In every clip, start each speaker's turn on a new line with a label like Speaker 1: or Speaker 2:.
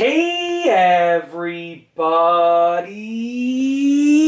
Speaker 1: Hey everybody!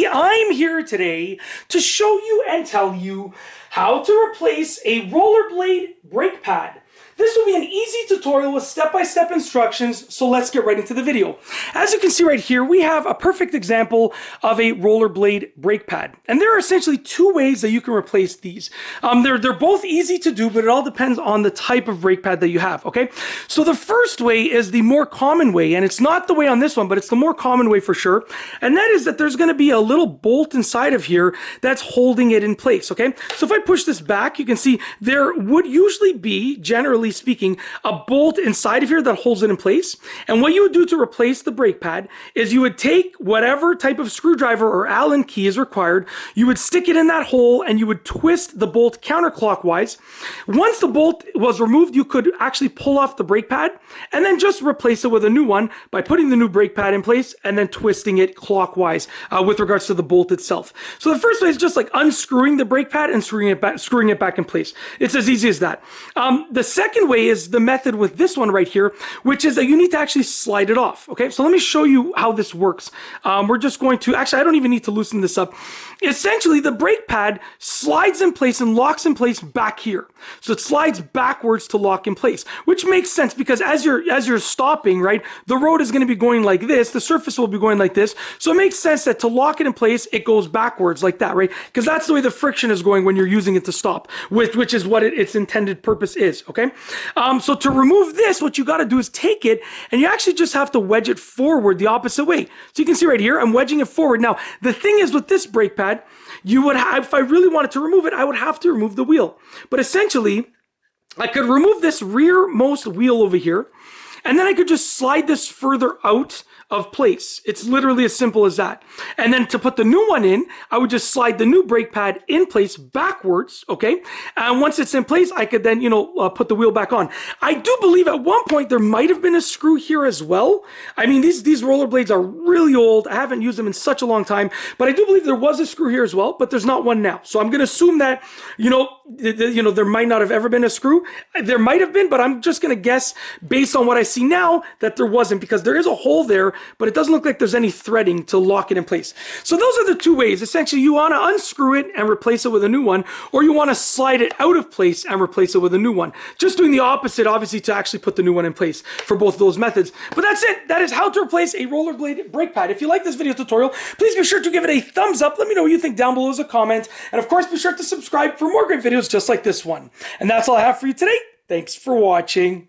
Speaker 1: I'm here today to show you and tell you how to replace a rollerblade brake pad. This will be an easy tutorial with step-by-step instructions, so let's get right into the video. As you can see right here, we have a perfect example of a rollerblade brake pad. And there are essentially two ways that you can replace these. They're both easy to do, but it all depends on the type of brake pad that you have, okay? So the first way is the more common way, and it's not the way on this one, but it's the more common way for sure. And that is that there's gonna be a little bolt inside of here that's holding it in place, okay? So if I push this back, you can see there would usually be, generally speaking, a bolt inside of here that holds it in place. And what you would do to replace the brake pad is you would take whatever type of screwdriver or Allen key is required, you would stick it in that hole and you would twist the bolt counterclockwise. Once the bolt was removed, you could actually pull off the brake pad and then just replace it with a new one by putting the new brake pad in place and then twisting it clockwise with regards to the bolt itself. So the first way is just like unscrewing the brake pad and screwing it back in place. It's as easy as that. The second way is the method with this one right here, which is that you need to actually slide it off. Okay, so let me show you how this works. We're just going to, actually, I don't even need to loosen this up. Essentially, the brake pad slides in place and locks in place back here. So it slides backwards to lock in place, which makes sense because as you're stopping, right, the road is going to be going like this, the surface will be going like this. So it makes sense that to lock it in place, it goes backwards like that, right? Because that's the way the friction is going when you're using it to stop, which is what its intended purpose is, okay? So to remove this, what you got to do is take it and you actually just have to wedge it forward the opposite way. So you can see right here, I'm wedging it forward. Now, the thing is with this brake pad, you would have, if I really wanted to remove it, I would have to remove the wheel. But essentially, I could remove this rearmost wheel over here, and then I could just slide this further out of place. It's literally as simple as that. And then to put the new one in, I would just slide the new brake pad in place backwards, okay? And once it's in place, I could then, put the wheel back on. I do believe at one point there might have been a screw here as well. I mean, these rollerblades are really old. I haven't used them in such a long time, but I do believe there was a screw here as well, but there's not one now. So I'm gonna assume that, there might not have ever been a screw. There might have been, but I'm just gonna guess based on what I see now that there wasn't, because there is a hole there, but it doesn't look like there's any threading to lock it in place. So those are the two ways. Essentially, you want to unscrew it and replace it with a new one, or you want to slide it out of place and replace it with a new one. Just doing the opposite, obviously, to actually put the new one in place for both of those methods. But that's it. That is how to replace a rollerblade brake pad. If you like this video tutorial, please be sure to give it a thumbs up. Let me know what you think down below as a comment. And of course, be sure to subscribe for more great videos just like this one. And that's all I have for you today. Thanks for watching.